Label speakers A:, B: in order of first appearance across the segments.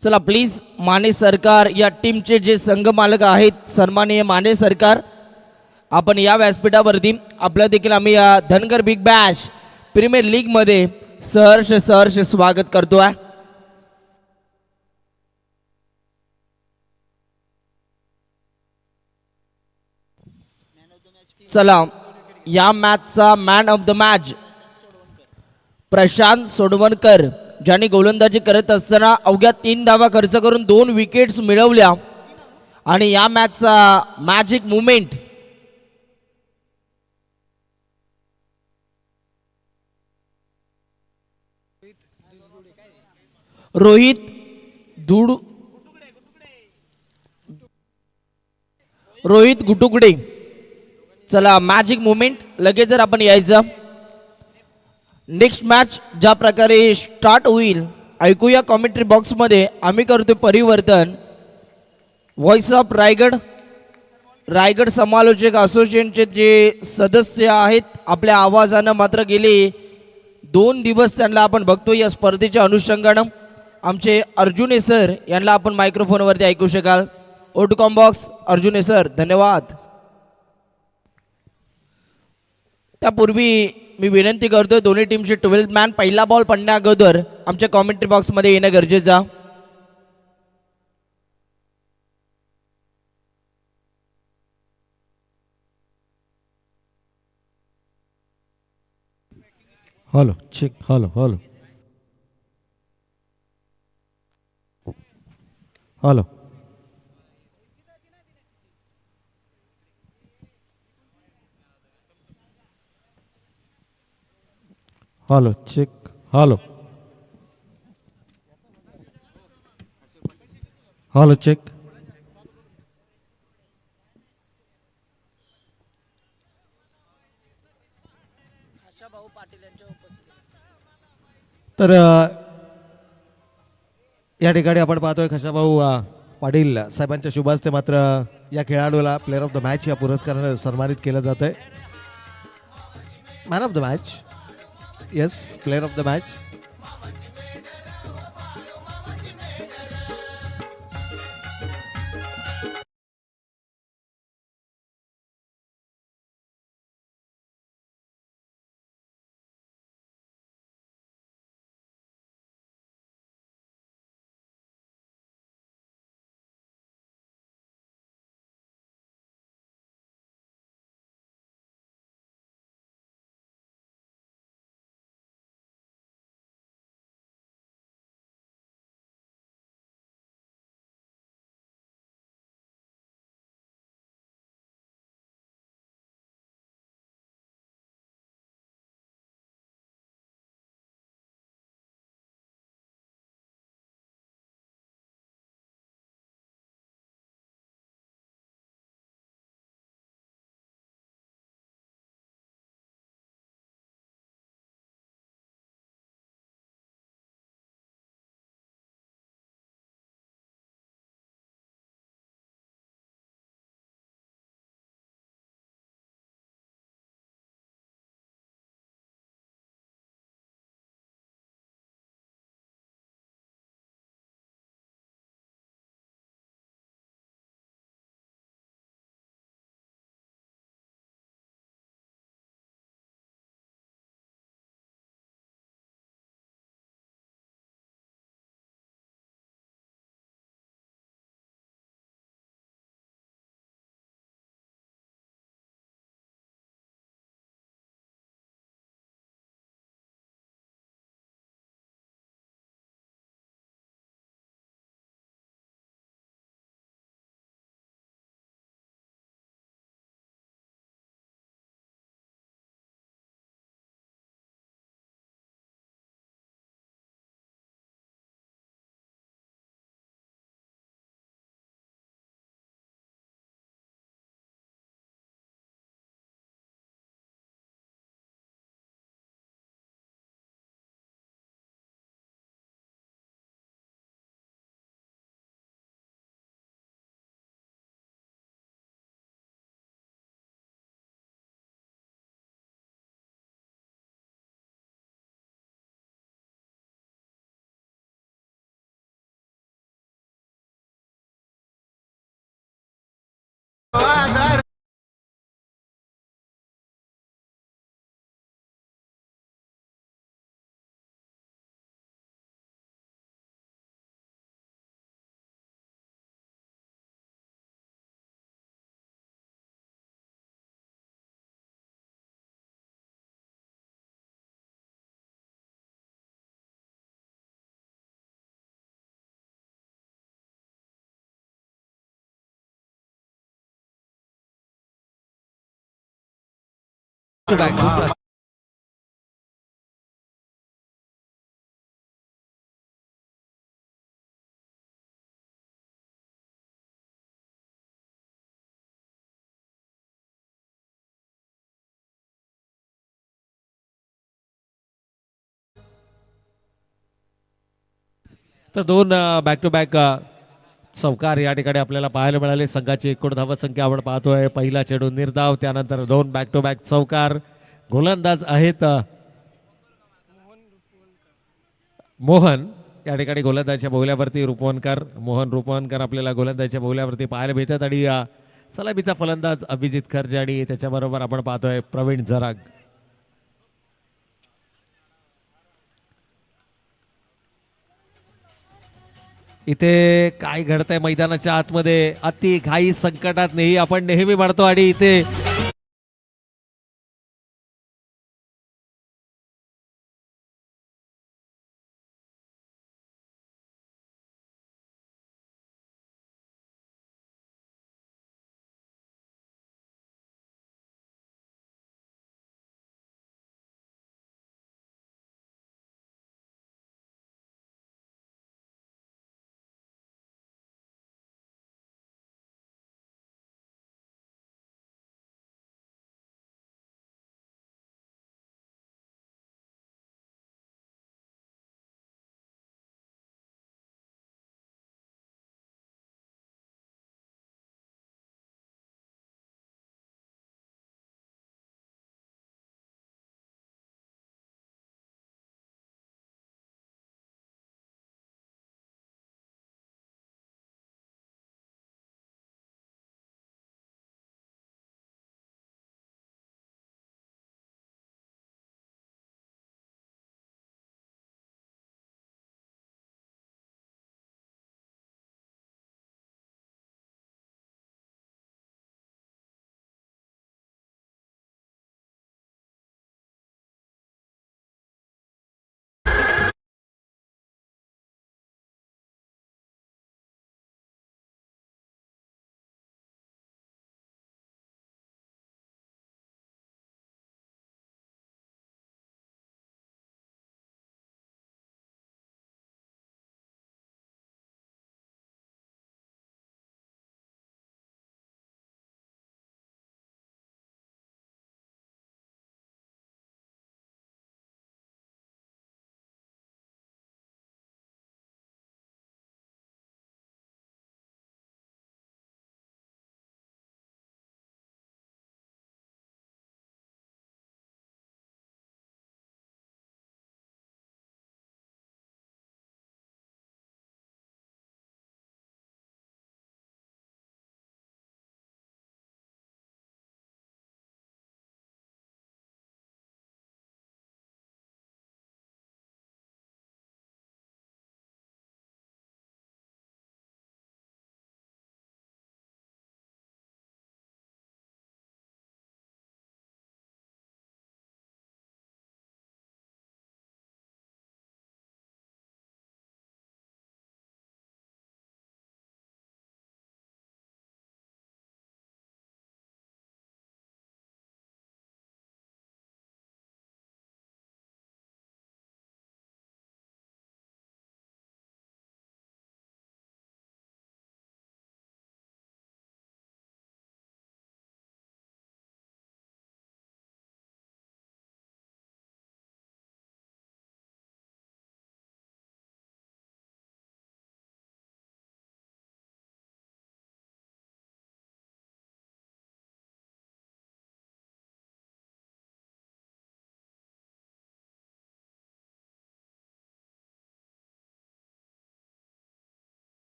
A: चला प्लीज माने सरकार या टीमचे जे संघ मालक आहेत सन्माननीय माने सरकार, आपण या व्यासपीठावरती आपलं देखील आम्ही या Dhangar Big Bash Premier League मध्ये सहर्ष सहर्ष स्वागत करतोय. चला या मॅचचा man of the match Prashant Sodavankar, ज्यांनी गोलंदाजी करत असताना अवघ्या 3 धावा खर्च करून 2 विकेट्स मिळवल्या आणि या मॅचचा मॅजिक मुवमेंट रोहित धुड रोहित गुटुकडे. चला मॅजिक मुवमेंट लगेच जर आपण यायचं. नेक्स्ट मॅच ज्या प्रकारे स्टार्ट होईल ऐकूया कॉमेंट्री बॉक्समध्ये. आम्ही करतो परिवर्तन. व्हॉइस ऑफ रायगड, रायगड समालोचक असोसिएशनचे जे सदस्य आहेत आपल्या आवाजानं मात्र गेले 2 दिवस त्यांना आपण बघतो या स्पर्धेच्या अनुषंगानं. आमचे अर्जुने सर यांना आपण मायक्रोफोनवरती ऐकू शकाल. ओटकॉम बॉक्स अर्जुने सर, धन्यवाद. त्यापूर्वी मी विनंती करतोय दोन्ही टीमचे 12th मॅन पहिला बॉल पडण्या अगोदर आमच्या कॉमेंट्री बॉक्समध्ये येणं गरजेचं.
B: Hello check. Hello hello hello hello check. Hello hello check. तर या ठिकाणी आपण पाहतोय खशाभाऊ पाटील साहेबांच्या शुभ हस्ते मात्र या खेळाडूला प्लेअर ऑफ द मॅच या पुरस्काराने सन्मानित केलं जात आहे. Man of the match, yes, player of the match.
C: To back दुसरा
B: तर दोन बॅक टू बॅक चौकार या ठिकाणी आपल्याला पाहायला मिळाले. संघाची एकूण धावसंख्या आपण पाहतोय. पहिला चेंडू निर्धाव, त्यानंतर दोन बॅक टू बॅक चौकार. गोलंदाज आहेत मोहन या ठिकाणी गोलंदाजच्या बोगल्यावरती रुपवणकर. मोहन रुपवणकर आपल्याला गोलंदाजच्या बोगल्यावरती पाहायला भेटतात. आणि सलामीचा फलंदाज अभिजित खर्जे आणि त्याच्याबरोबर आपण पाहतोय प्रवीण जराग. इथे काय घडतंय मैदानाच्या आतमध्ये, अति घाई संकटात नाही आपण नेहमी म्हणतो. आणि इथे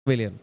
B: पवेलियन.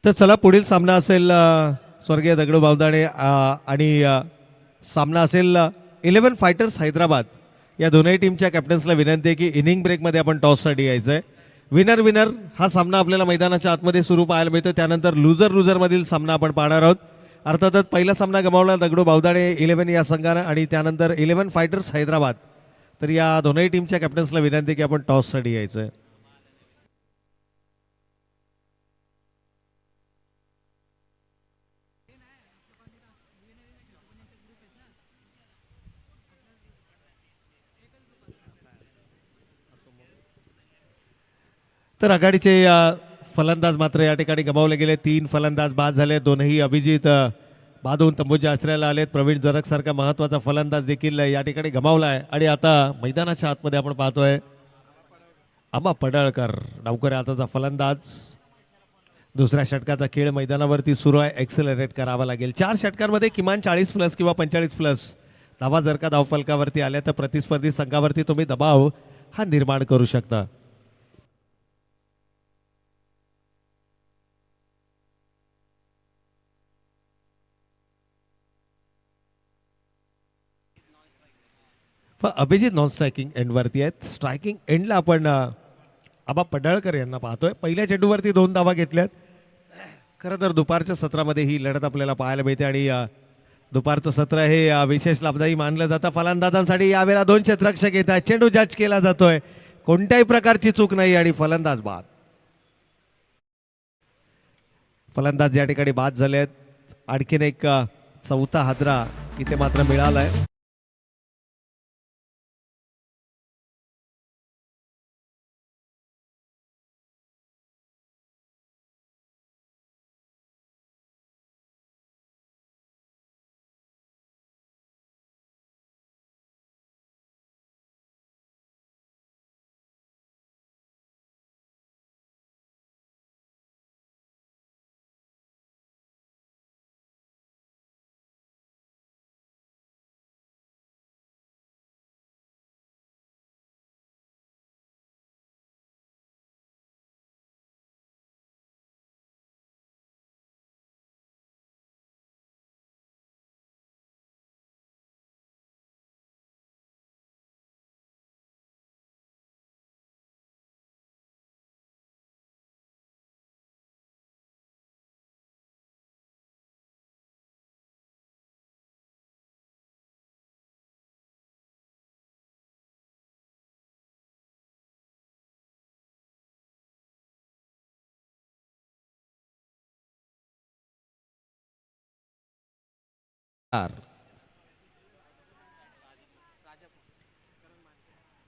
B: तर चला पुढील सामना असेल स्वर्गीय दगडू बावदाणे आणि सामना असेल 11 फायटर्स हैदराबाद. या दोनही टीमच्या कॅप्टन्सला विनंती आहे की इनिंग ब्रेकमध्ये आपण टॉससाठी यायचं आहे. विनर विनर हा सामना आपल्याला मैदानाच्या आतमध्ये सुरू पाहायला मिळतो. त्यानंतर लुझरमधील सामना आपण पाहणार आहोत. अर्थातच पहिला सामना गमावला दगडू बावदाणे 11 या संघानं आणि त्यानंतर 11 फायटर्स हैदराबाद. तर या दोनही टीमच्या कॅप्टन्सला विनंती आहे की आपण टॉससाठी यायचं आहे. तर आघाडीचे फलंदाज मात्र या ठिकाणी गमावले गेले. 3 फलंदाज बाद झाले. दोनही अभिजित बादून तंबूच्या आश्रयाला आलेत. प्रवीण जरग सारखा महत्वाचा फलंदाज देखील या ठिकाणी गमावला आहे. आणि आता मैदानाच्या आतमध्ये आपण पाहतोय आबा पडळकर डावकऱ्याचा फलंदाज. दुसऱ्या षटकाचा खेळ मैदानावरती सुरू आहे. एक्सेलरेट करावा लागेल. 4 षटकांमध्ये किमान 40+ किंवा 45+ धावा जर का धावफलकावरती आल्या तर प्रतिस्पर्धी संघावरती तुम्ही दबाव हा निर्माण करू शकता. अभिजित नॉन स्ट्रायकिंग एंडवरती आहेत. स्ट्रायकिंग एंडला आपण आबा पडळकर यांना पाहतोय. पहिल्या चेंडूवरती 2 धावा घेतल्यात. खरं तर दुपारच्या सत्रामध्ये ही लढत आपल्याला पाहायला मिळते आणि दुपारचं सत्र हे विशेष लाभदायी मानलं जातं. फलंदाजांसाठी यावेळेला 2 क्षेत्ररक्षक येत आहेत. चेंडू जज केला जातोय. कोणत्याही प्रकारची चूक नाही आणि फलंदाज बाद. फलंदाज या ठिकाणी बाद झाले आहेत. आणखीन एक चौथा हादरा इथे मात्र मिळालाय.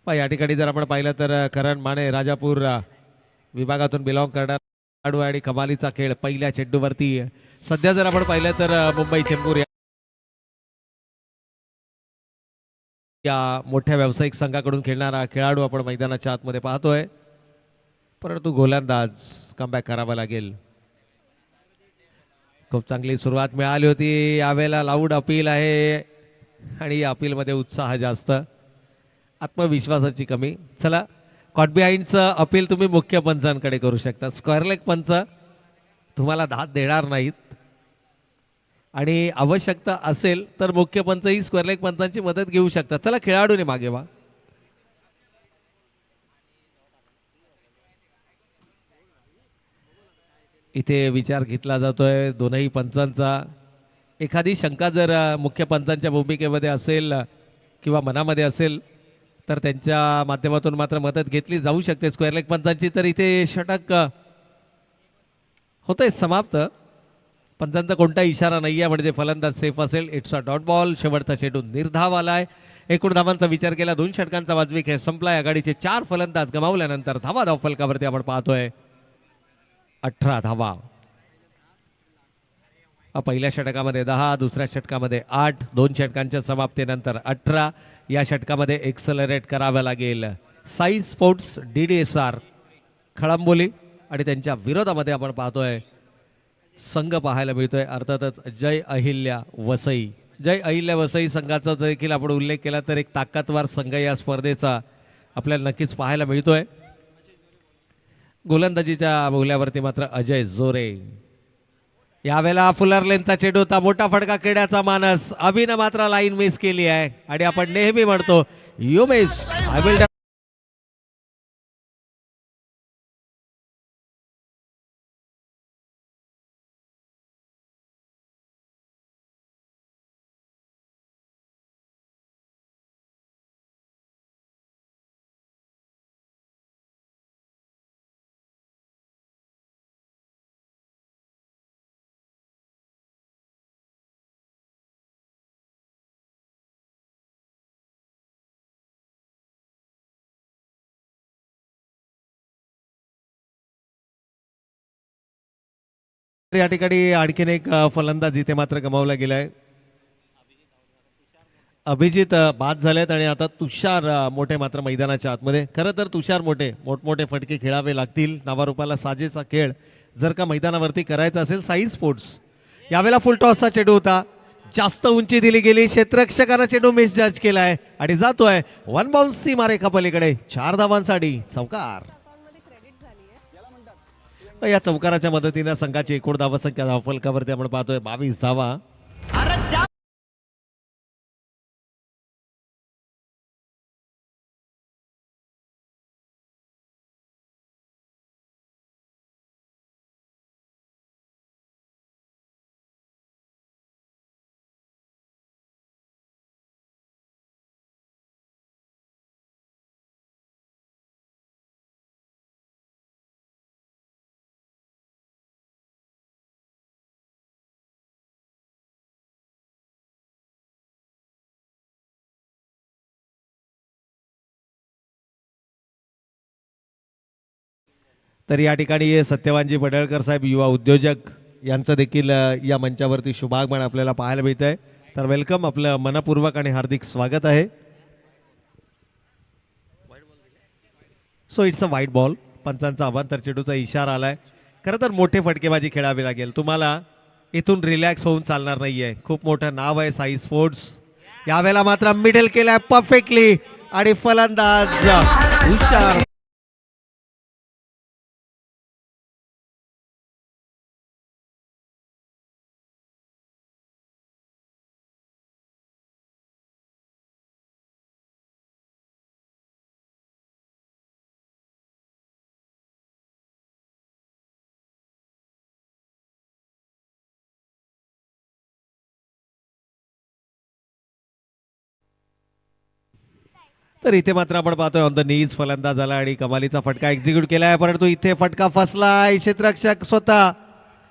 B: या ठिकाणी जर आपण पाहिलं तर करण माने राजापूर विभागातून बिलॉंग करणार खेळाडू आणि कमालीचा खेळ पहिल्या चेंडूवरती. सध्या जर आपण पाहिलं तर मुंबई चेंबूर या मोठ्या व्यावसायिक संघाकडून खेळणारा खेळाडू आपण मैदानाच्या आतमध्ये पाहतोय. परंतु गोलंदाज कमबॅक करावा लागेल. खूप चांगली सुरुवात मिळाली होती. यावेळेला लाऊड अपील आहे आणि या अपीलमध्ये उत्साह जास्त, आत्मविश्वासाची कमी. चला, कॉट बिहाइंडचं अपील तुम्ही मुख्य पंचांकडे करू शकता. स्क्वेअर लेग पंच तुम्हाला दाद देणार नाहीत
C: आणि आवश्यकता असेल तर मुख्य पंचही स्क्वेअर लेग पंचांची मदत घेऊ शकतात. चला खेळाडूने मागे व्हा. इथे विचार घेतला जातोय दोनही पंचांचा. एखादी शंका जर मुख्य पंचांच्या भूमिकेमध्ये असेल किंवा मनामध्ये असेल तर त्यांच्या माध्यमातून मात्र मदत घेतली जाऊ शकते स्क्वेअर लेग पंचांची. तर इथे षटक होतंय समाप्त. पंचांचा कोणता इशारा नाही आहे म्हणजे फलंदाज सेफ असेल. It's a dot ball. शेवटचा चेंडू निर्धाव आलाय. एकूण धावांचा विचार केला 2 षटकांचा वाजवी खेळ संपलाय. आघाडीचे 4 फलंदाज गमावल्यानंतर धावा धाव फलकावरती आपण पाहतोय 18 धावा. पहिल्या षटकामध्ये 10, दुसऱ्या षटकामध्ये 8, 2 षटकांच्या समाप्तीनंतर 18. या षटकामध्ये एक्सलरेट करावं लागेल. साई स्पोर्ट्स DDSR खळंबोली आणि त्यांच्या विरोधामध्ये आपण पाहतोय संघ पाहायला मिळतोय अर्थातच जय अहिल्या वसई. जय अहिल्या वसई संघाचा देखील आपण उल्लेख केला तर एक ताकदवार संघ या स्पर्धेचा आपल्याला नक्कीच पाहायला मिळतोय. गोलंदाजीच्या बोगल्यावरती मात्र अजय जोरे. यावेळेला फुलर लेनचा चेंडू होता. मोठा फटका खेळण्याचा मानस. अभिनं मात्र लाईन मिस केली आहे आणि आपण नेहमी म्हणतो यू मिस आय विल. या ठिकाणी आणखीन एक फलंदाज इथे मात्र गमावला गेलाय. अभिजित बाद झालेत आणि आता तुषार मोठे मात्र मैदानाच्या आतमध्ये. खरं तर तुषार मोठमोठे फटके खेळावे लागतील. नावारूपाला साजेसा खेळ जर का मैदानावरती करायचा असेल. साई स्पोर्ट्स यावेळेला फुल टॉसचा चेंडू होता. जास्त उंची दिली गेली. क्षेत्ररक्षकानं चेंडू मिस जज केलाय आणि जातोय 1 बाउन्स सी मारेखा पलीकडे. 4 धावांसाठी चौकार. या चौकाराच्या मदतीने संघाची एकूण धावसंख्या धावफलकावरती आपण पाहतोय 22 धावा. तर या ठिकाणी सत्यवानजी पडळकर साहेब युवा उद्योजक यांचं देखील या मंचावरती शुभागमन आपल्याला पाहायला मिळत आहे. तर वेलकम. आपलं मनपूर्वक आणि हार्दिक स्वागत आहे. सो इट्स अ वाईट बॉल. पंचांचा अवांतर चेंडूचा इशारा आलाय. खरं तर मोठे फटकेबाजी खेळावी लागेल. तुम्हाला इथून रिलॅक्स होऊन चालणार नाहीये. खूप मोठं नाव आहे साई स्पोर्ट्स. यावेळेला मात्र मिडल केलाय परफेक्टली आणि फलंदाज हुशार. तर इथे मात्र आपण पाहतोय ऑन द नीज फलंदाज आला आणि कमालीचा फटका एक्झिक्यूट केलाय. परंतु इथे फटका फसलाय. क्षेत्ररक्षक स्वतः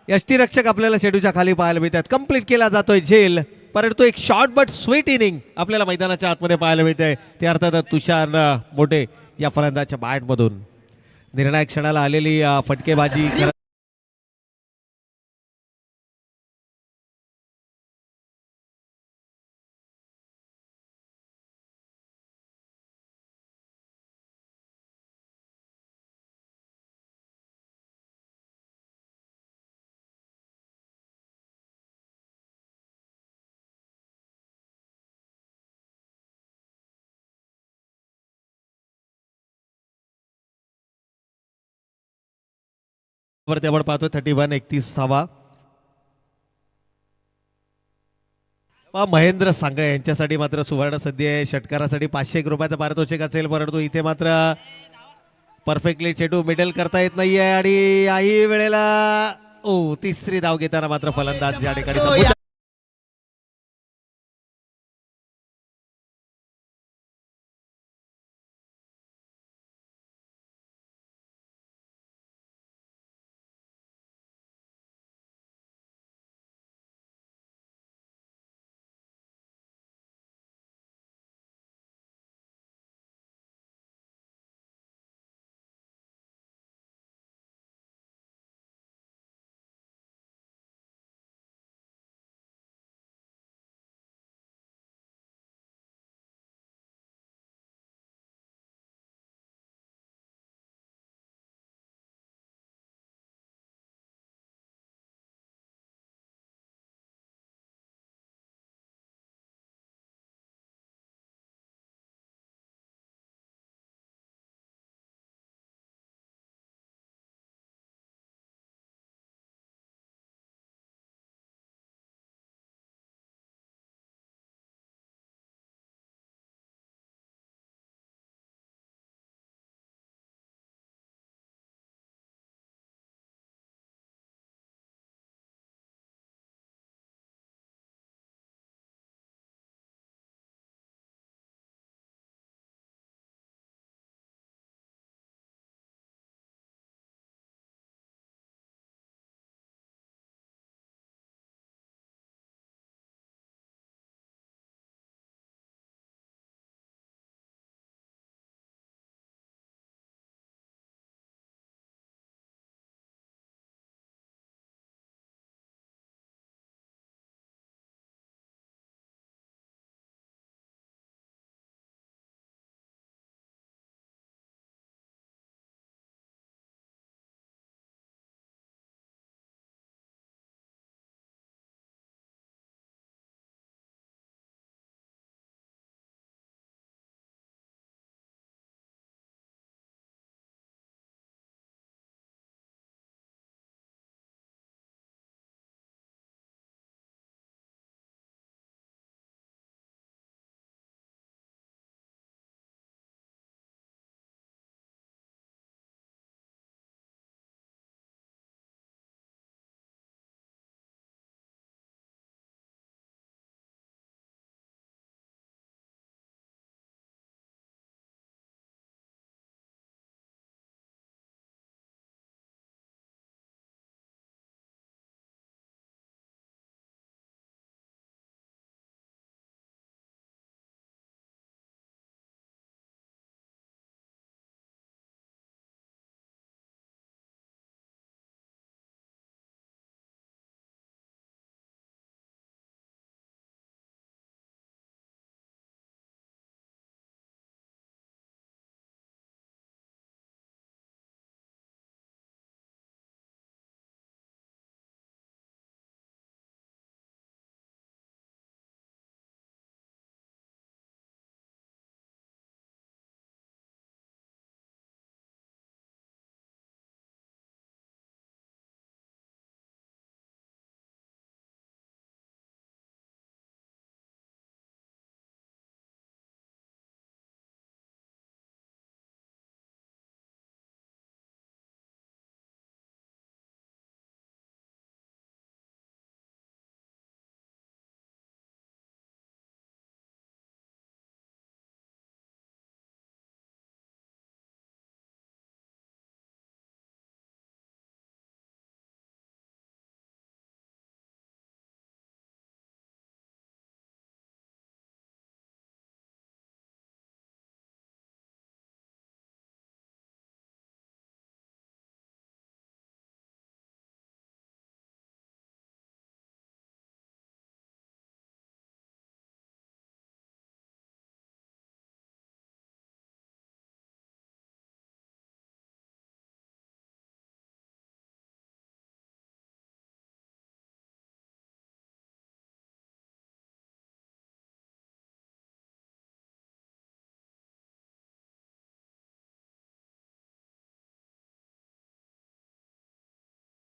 C: यष्टीरक्षक आपल्याला शेडूच्या खाली पाहायला मिळतात. कंप्लीट केला जातोय झेल. परंतु एक शॉर्ट बट स्वीट इनिंग आपल्याला मैदानाच्या आतमध्ये पाहायला मिळतंय. ते अर्थात तुषार मोठे या फलंदाजच्या बॅटमधून. निर्णायक क्षणाला आलेली फटकेबाजी. वरती आपण पाहतोय 31-31 धावा. महेंद्र सांगळे यांच्यासाठी मात्र सुवर्ण संधी आहे. षटकारासाठी 501 रुपयाचं पारितोषिक असेल, परंतु इथे मात्र परफेक्टली चेंडू मिडल करता येत नाहीये आणि याही वेळेला तिसरी धाव घेताना मात्र फलंदाज या ठिकाणी संपूर्ण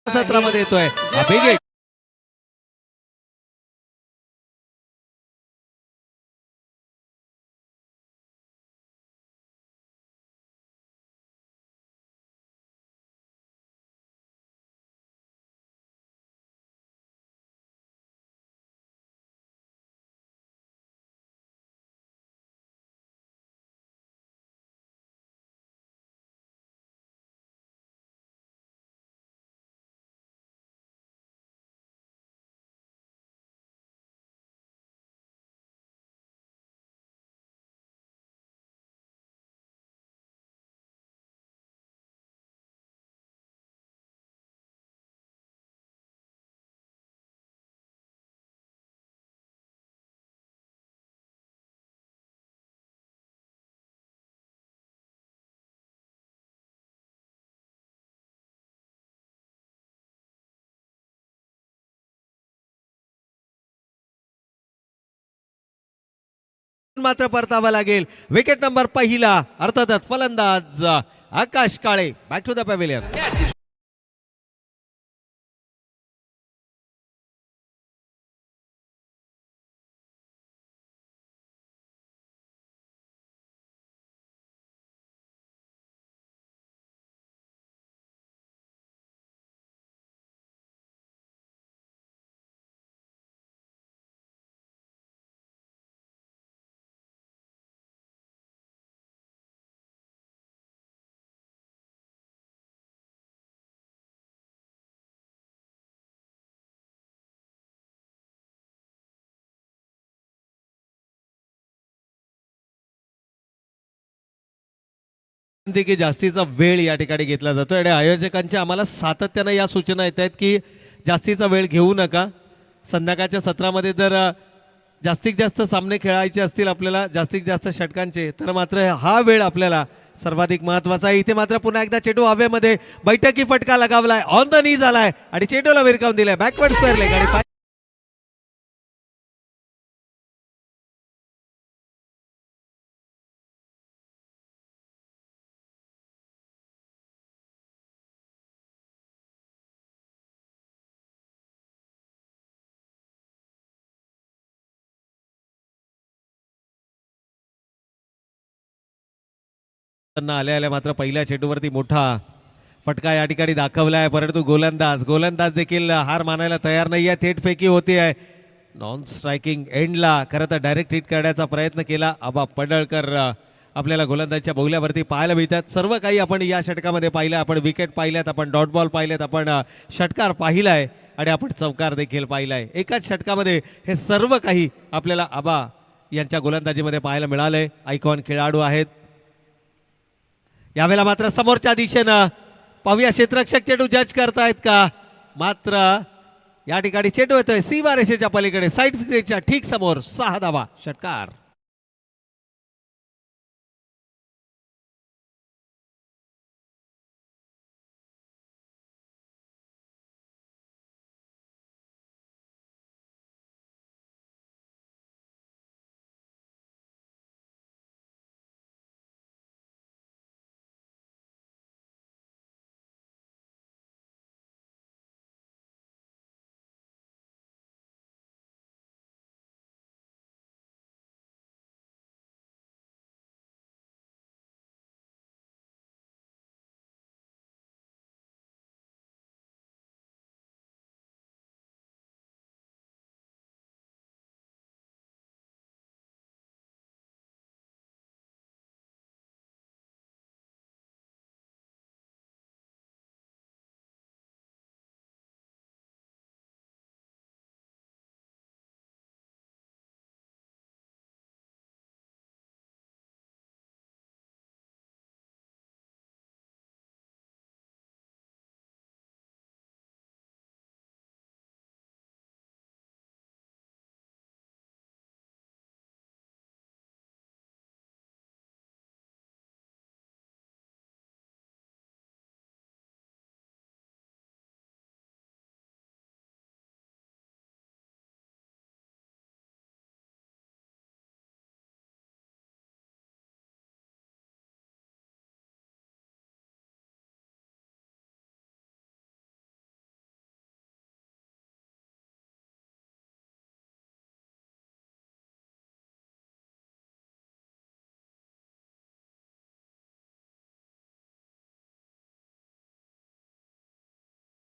C: सत्रामध्ये येतोय. हा बिग हिट मात्र परतावा लागेल. विकेट नंबर पहिला अर्थातच फलंदाज Akash Kale. Back to the pavilion. की जास्तीचा वेळ या ठिकाणी घेतला जातो आणि आयोजकांच्या आम्हाला सातत्यानं या सूचना येत आहेत की जास्तीचा वेळ घेऊ नका. संध्याकाळच्या सत्रामध्ये जर जास्तीत जास्त सामने खेळायचे असतील आपल्याला जास्तीत जास्त षटकांचे तर मात्र हा वेळ आपल्याला सर्वाधिक महत्वाचा आहे. इथे मात्र पुन्हा एकदा चेंडू हवेमध्ये बैठकी फटका लगावलाय. ऑन द नी झालाय आणि चेंडूला विरकावून दिलाय. बॅकवर्ड स्क्वेअर लेग आणि आल्या आल्या मात्र पहिल्या चेंडूवरती मोठा फटका या ठिकाणी दाखवलाय. परंतु गोलंदाज देखील हार मानायला तयार नाहीये. थेट फेकी होते आहे नॉन स्ट्रायकिंग एंडला. खरं तर डायरेक्ट हिट करण्याचा प्रयत्न केला. आबा पडळकर आपल्याला गोलंदाजच्या बौल्यावरती पाहायला मिळतात. सर्व काही आपण या षटकामध्ये पाहिलं. आपण विकेट पाहिल्यात, आपण डॉट बॉल पाहिलेत, आपण षटकार पाहिलाय आणि आपण चौकार देखील पाहिलाय. एकाच षटकामध्ये हे सर्व काही आपल्याला आबा यांच्या गोलंदाजीमध्ये पाहायला मिळालंय. आयकॉन खेळाडू आहेत. यावेळेला मात्र समोरच्या दिशेनं पाहूया क्षेत्ररक्षक चेंडू जज करतायत का. मात्र या ठिकाणी चेंडू येतोय सीमा रेषेच्या पलीकडे साईड स्क्रीनच्या ठीक समोर. 6 धावा. षटकार.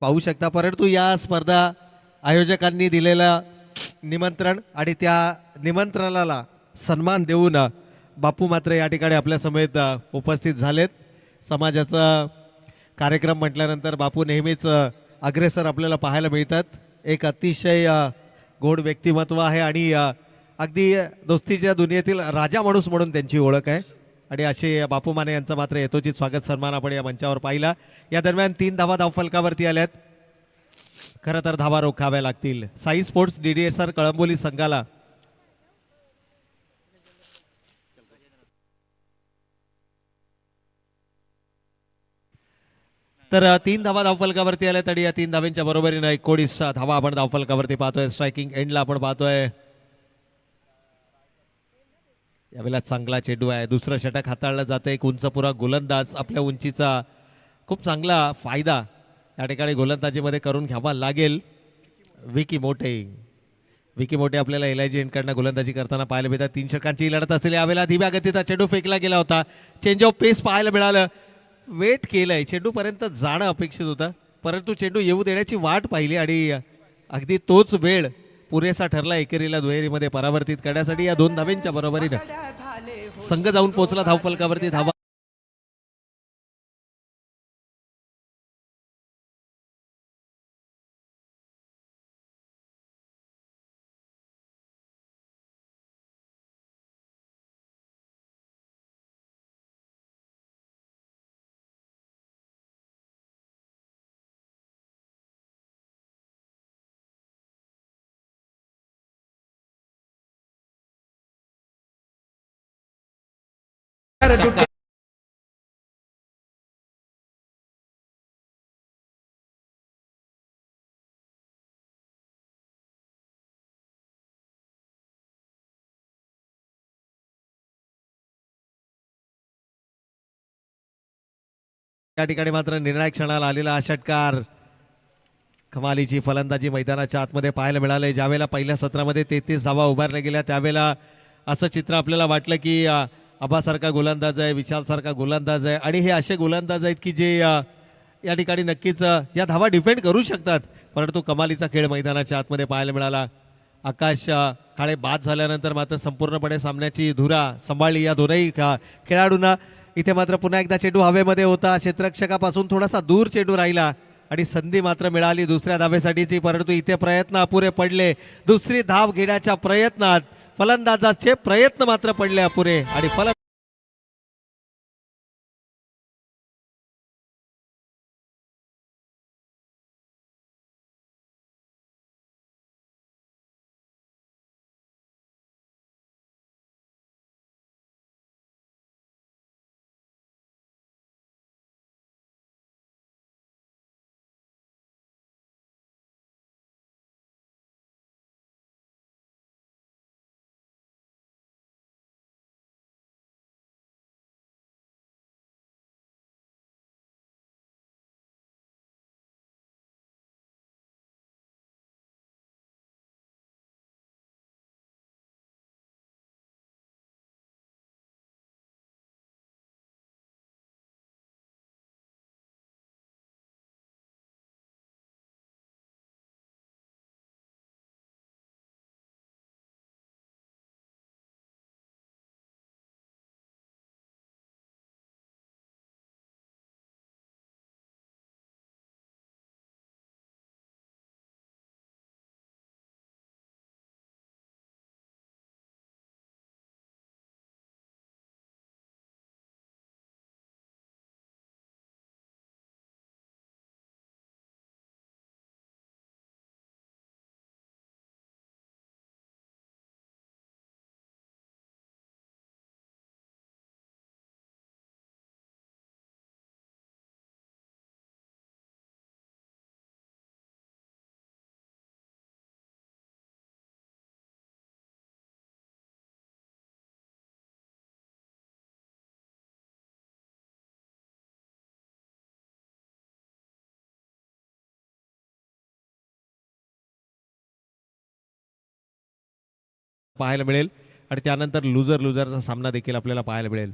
C: पाहू शकता. परंतु या स्पर्धा आयोजकांनी दिलेलं निमंत्रण आणि त्या निमंत्रणाला सन्मान देऊन बापू मात्र या ठिकाणी आपल्या समेत उपस्थित झालेत. समाजाचा कार्यक्रम म्हटल्यानंतर बापू नेहमीच अग्रेसर आपल्याला पाहायला मिळतात. एक अतिशय गोड व्यक्तिमत्व आहे आणि अगदी दोस्तीच्या दुनियेतील राजा माणूस म्हणून त्यांची ओळख आहे. आणि असे बापू माने यांचं मात्र यथोचित स्वागत सन्मान आपण या मंचावर पाहिला. या दरम्यान 3 धावा धावफलकावरती आल्यात. खरं तर धावा रोखाव्या लागतील. साई स्पोर्ट्स DDSR कळंबोली संघाला तर 3 धावा धावफलकावरती आल्यात आणि या 3 धाव्यांच्या बरोबरीनं 19 धावा आपण धावफलकावरती पाहतोय. स्ट्रायकिंग एंडला आपण पाहतोय यावेळेला चांगला चेंडू आहे, दुसरं षटक हाताळलं जातं. एक उंचपुरा गोलंदाज आपल्या उंचीचा खूप चांगला फायदा या ठिकाणी गोलंदाजीमध्ये करून घ्यावा लागेल. विकी मोठे आपल्याला LIG एंडकडनं गोलंदाजी करताना पाहायला मिळतात. 3 षटकांची लढत असलेली यावेळेला धीम्या गतीचा चेंडू फेकला गेला होता. चेंज ऑफ पेस पाहायला मिळालं. वेट केलंय, चेंडूपर्यंत जाणं अपेक्षित होतं, परंतु चेंडू येऊ देण्याची वाट पाहिली आणि अगदी तोच वेळ पुरेसा ठरला एकेरीला दुहेरीमध्ये परावर्तित करण्यासाठी. या 2 धावेंच्या बरोबरीनं संघ जाऊन पोहोचला धावफलकावरती. धावा या ठिकाणी मात्र निर्णायक क्षणाला आलेला हा षटकार, कमालीची फलंदाजी मैदानाच्या आतमध्ये पाहायला मिळाले. ज्यावेळेला पहिल्या सत्रामध्ये 33 धावा उभारल्या गेल्या त्यावेळेला असं चित्र आपल्याला वाटलं की आबासारखा गोलंदाज आहे, विशालसारखा गोलंदाज आहे आणि हे असे गोलंदाज आहेत की जे या ठिकाणी नक्कीच या धावा डिफेंड करू शकतात. परंतु कमालीचा खेळ मैदानाच्या आतमध्ये पाहायला मिळाला. आकाश काळे बाद झाल्यानंतर मात्र संपूर्णपणे सामन्याची धुरा सांभाळली या दोनही खेळाडूंना. इथे मात्र पुन्हा एकदा चेंडू हवेमध्ये होता, क्षेत्ररक्षकापासून थोडासा दूर चेंडू राहिला आणि संधी मात्र मिळाली दुसऱ्या धावेसाठीची, परंतु इथे प्रयत्न अपुरे पडले. दुसरी धाव घेण्याच्या प्रयत्नात फलंदाजाचे प्रयत्न मात्र पडले अपुरे आणि पाहायला मिळेल आणि त्यानंतर लुझरचा सामना देखील आपल्याला पाहायला मिळेल.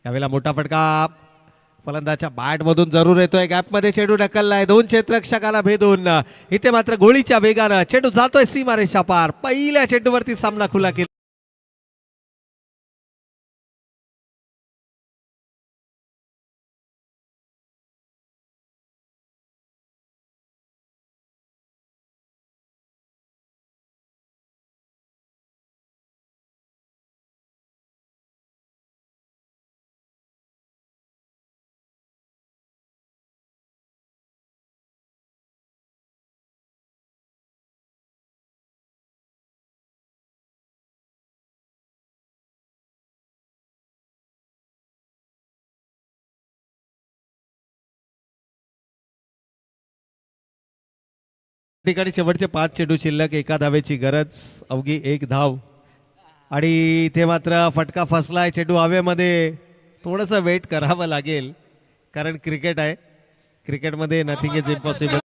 C: यावेळेला मोठा फटका फलंदाच्या बॅटमधून जरूर येतोय. गॅपमध्ये चेंडू ढकललाय 2 क्षेत्ररक्षकाला भेदून. इथे मात्र गोळीच्या वेगानं चेंडू जातोय सीमारेषा पार. पहिल्या चेंडूवरती सामना खुला केला. ठिकाणी शेवटचे 5 चेंडू शिल्लक, एका धावेची गरज, अवघी 1 धाव. आणि इथे मात्र फटका फसलाय, चेंडू हवेमध्ये. थोडंसं वेट करावं लागेल कारण क्रिकेट आहे, क्रिकेटमध्ये नथिंग इज इम्पॉसिबल.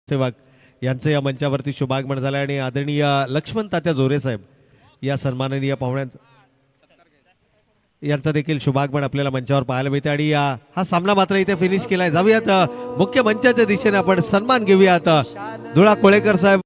C: सेवक यांचं या मंचावरती शुभागमन झालं आणि आदरणीय लक्ष्मण तात्या जोरे साहेब या सन्माननीय पाहुण्यांचं यांचं देखील शुभागमन आपल्याला मंचावर पाहायला मिळते. आणि हा सामना मात्र इथे फिनिश केलाय. जाऊयात मुख्य मंचाच्या दिशेने, आपण सन्मान घेऊयात. धुळा कोळेकर साहेब